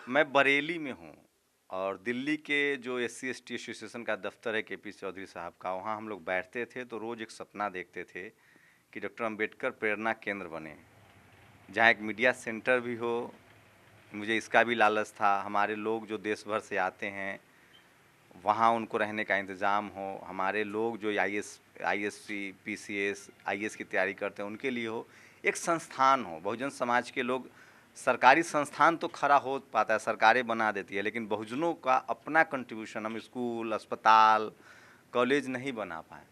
मैं बरेली में हूँ और दिल्ली के जो SC/ST एसोसिएशन का दफ्तर है KP चौधरी साहब का, वहाँ हम लोग बैठते थे तो रोज़ एक सपना देखते थे कि डॉक्टर अंबेडकर प्रेरणा केंद्र बने, जहाँ एक मीडिया सेंटर भी हो। मुझे इसका भी लालच था, हमारे लोग जो देश भर से आते हैं वहाँ उनको रहने का इंतज़ाम हो, हमारे लोग जो ISC PCS IAS की तैयारी करते हैं उनके लिए हो, एक संस्थान हो। बहुजन समाज के लोग, सरकारी संस्थान तो खड़ा हो पाता है, सरकारें बना देती है, लेकिन बहुजनों का अपना कंट्रीब्यूशन, हम स्कूल, अस्पताल, कॉलेज नहीं बना पाए।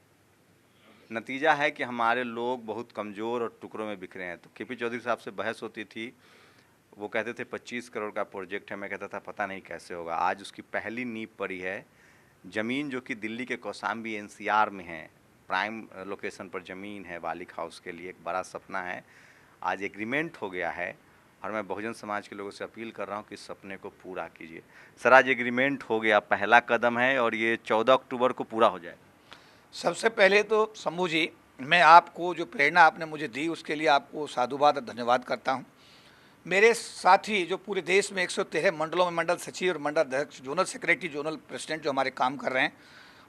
नतीजा है कि हमारे लोग बहुत कमज़ोर और टुकड़ों में बिखरे हैं। तो KP चौधरी साहब से बहस होती थी, वो कहते थे 25 करोड़ का प्रोजेक्ट है, मैं कहता था पता नहीं कैसे होगा। आज उसकी पहली नींव पड़ी है। ज़मीन जो कि दिल्ली के कौशाम्बी NCR में है, प्राइम लोकेशन पर ज़मीन है वालिक हाउस के लिए, एक बड़ा सपना है। आज एग्रीमेंट हो गया है और मैं बहुजन समाज के लोगों से अपील कर रहा हूँ कि इस सपने को पूरा कीजिए। सर, आज एग्रीमेंट हो गया, पहला कदम है और ये 14 अक्टूबर को पूरा हो जाए। सबसे पहले तो शंभू जी, मैं आपको जो प्रेरणा आपने मुझे दी उसके लिए आपको साधुवाद और धन्यवाद करता हूं। मेरे साथी जो पूरे देश में 113 मंडलों में मंडल सचिव और मंडल अध्यक्ष, जोनल सेक्रेटरी, जोनल प्रेसिडेंट जो हमारे काम कर रहे हैं,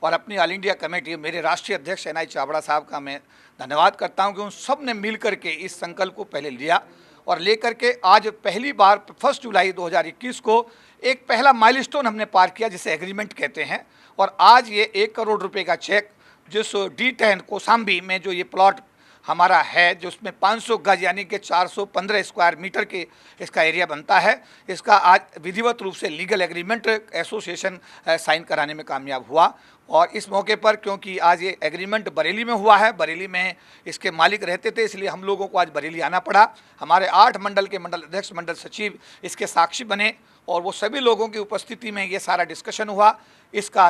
और अपनी ऑल इंडिया कमेटी, मेरे राष्ट्रीय अध्यक्ष NI चावड़ा साहब का मैं धन्यवाद करता हूं कि उन सब ने मिल करके इस संकल्प को पहले लिया और लेकर के आज पहली बार 1 जुलाई 2021 को एक पहला माइलस्टोन हमने पार किया, जिसे एग्रीमेंट कहते हैं। और आज ये 1 करोड़ रुपये का चेक जिस D10 कौशाम्बी में जो ये प्लॉट हमारा है, जो उसमें 500 गज यानी कि 415 स्क्वायर मीटर के इसका एरिया बनता है, इसका आज विधिवत रूप से लीगल एग्रीमेंट एसोसिएशन साइन कराने में कामयाब हुआ। और इस मौके पर क्योंकि आज ये एग्रीमेंट बरेली में हुआ है, बरेली में इसके मालिक रहते थे, इसलिए हम लोगों को आज बरेली आना पड़ा। हमारे 8 मंडल के मंडल अध्यक्ष, मंडल सचिव इसके साक्षी बने और वो सभी लोगों की उपस्थिति में ये सारा डिस्कशन हुआ। इसका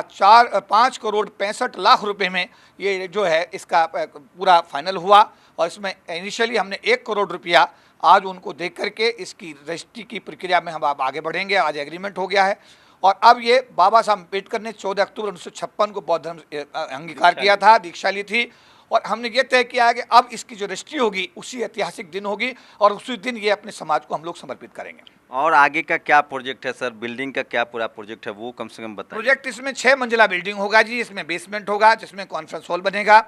5 करोड़ 65 लाख रुपए में ये जो है इसका पूरा फाइनल हुआ। और इसमें इनिशियली हमने 1 करोड़ रुपया आज उनको देख करके इसकी रजिस्ट्री की प्रक्रिया में हम अब आगे बढ़ेंगे। आज एग्रीमेंट हो गया है और अब ये बाबा साहब अम्बेडकर ने 14 अक्टूबर 1956 को बौद्ध धर्म अंगीकार किया था, दीक्षा ली थी, और हमने ये तय किया है कि अब इसकी जो रजिस्ट्री होगी उसी ऐतिहासिक दिन होगी और उसी दिन ये अपने समाज को हम लोग समर्पित करेंगे। और आगे का क्या प्रोजेक्ट है सर? बिल्डिंग का क्या पूरा प्रोजेक्ट है, वो कम से कम बताइए। प्रोजेक्ट इसमें 6 मंजिला बिल्डिंग होगा जी। इसमें बेसमेंट होगा, जिसमें कॉन्फ्रेंस हॉल बनेगा,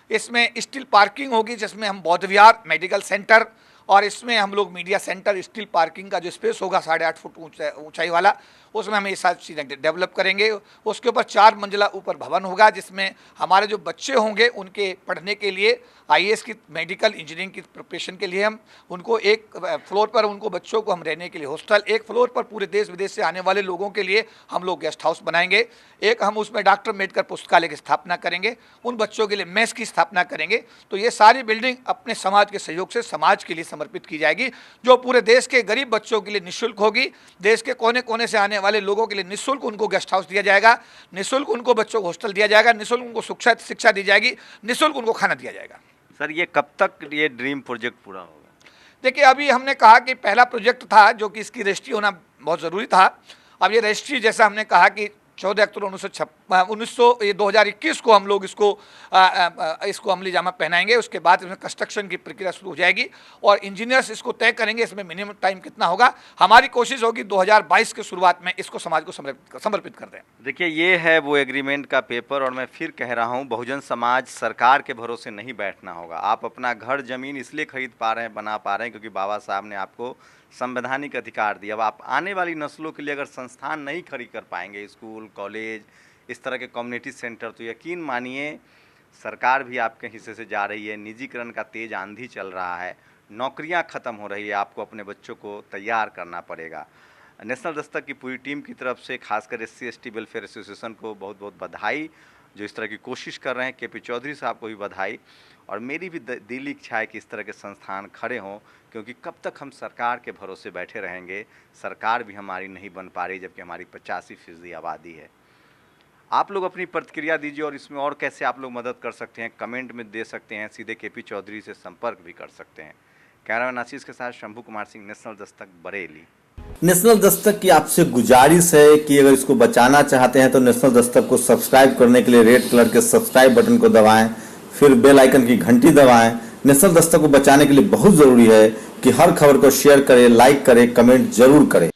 इसमें स्टील पार्किंग होगी, जिसमें हम बौद्ध विहार, मेडिकल सेंटर, और इसमें हम लोग मीडिया सेंटर, स्टील पार्किंग का जो स्पेस होगा 8.5 फुट ऊंचाई वाला, उसमें हम ये सारी चीज़ें डेवलप करेंगे। उसके ऊपर 4 मंजिला ऊपर भवन होगा, जिसमें हमारे जो बच्चे होंगे उनके पढ़ने के लिए, IAS की, मेडिकल, इंजीनियरिंग की प्रिपरेशन के लिए हम उनको एक फ्लोर पर उनको बच्चों को हम रहने के लिए हॉस्टल, एक फ्लोर पर पूरे देश विदेश से आने वाले लोगों के लिए हम लोग गेस्ट हाउस बनाएंगे, एक हम उसमें डॉक्टर अम्बेडकर पुस्तकालय की स्थापना करेंगे, उन बच्चों के लिए मेस की स्थापना करेंगे। तो ये सारी बिल्डिंग अपने समाज के सहयोग से समाज के लिए समर्पित की जाएगी, जो पूरे देश के गरीब बच्चों के लिए निःशुल्क होगी। देश के कोने कोने से आने वाले लोगों के लिए निःशुल्क उनको गेस्ट हाउस दिया जाएगा, निःशुल्क उनको बच्चों को हॉस्टल दिया जाएगा, निःशुल्क उनको शिक्षा दी जाएगी, निःशुल्क उनको खाना दिया जाएगा। सर, ये कब तक ये ड्रीम प्रोजेक्ट पूरा होगा? देखिए, अभी हमने कहा कि पहला प्रोजेक्ट था जो कि इसकी रजिस्ट्री होना बहुत ज़रूरी था। अब ये रजिस्ट्री, जैसा हमने कहा कि 14 अक्टूबर 2021 को हम लोग इसको अमली जामा पहनाएंगे। उसके बाद इसमें कंस्ट्रक्शन की प्रक्रिया शुरू हो जाएगी और इंजीनियर्स इसको तय करेंगे इसमें मिनिमम टाइम कितना होगा। हमारी कोशिश होगी 2022 के शुरुआत में इसको समाज को समर्पित कर दें। देखिए, ये है वो एग्रीमेंट का पेपर और मैं फिर कह रहा हूँ, बहुजन समाज सरकार के भरोसे नहीं बैठना होगा। आप अपना घर ज़मीन इसलिए खरीद पा रहे हैं, बना पा रहे हैं क्योंकि बाबा साहब ने आपको संवैधानिक अधिकार दिया। अब आप आने वाली नस्लों के लिए अगर संस्थान नहीं खड़ी कर पाएंगे, स्कूल, कॉलेज, इस तरह के कम्युनिटी सेंटर, तो यकीन मानिए सरकार भी आपके हिस्से से जा रही है। निजीकरण का तेज आंधी चल रहा है, नौकरियां ख़त्म हो रही है, आपको अपने बच्चों को तैयार करना पड़ेगा। नेशनल दस्तक की पूरी टीम की तरफ से खासकर SC/ST वेलफेयर एसोसिएशन को बहुत बहुत बधाई, जो इस तरह की कोशिश कर रहे हैं। KP चौधरी साहब को भी बधाई, और मेरी भी दिली इच्छा है कि इस तरह के संस्थान खड़े हों, क्योंकि कब तक हम सरकार के भरोसे बैठे रहेंगे। सरकार भी हमारी नहीं बन पा रही, जबकि हमारी 85% आबादी है। आप लोग अपनी प्रतिक्रिया दीजिए और इसमें और कैसे आप लोग मदद कर सकते हैं कमेंट में दे सकते हैं, सीधे KP चौधरी से संपर्क भी कर सकते हैं। कैमरामैन आशीष के साथ शंभू कुमार सिंह, नेशनल दस्तक, बरेली। नेशनल दस्तक की आपसे गुजारिश है कि अगर इसको बचाना चाहते हैं तो नेशनल दस्तक को सब्सक्राइब करने के लिए रेड कलर के सब्सक्राइब बटन को दबाएं, फिर बेल आइकन की घंटी दबाएं। नेशनल दस्तक को बचाने के लिए बहुत जरूरी है कि हर खबर को शेयर करें, लाइक करें, कमेंट जरूर करें।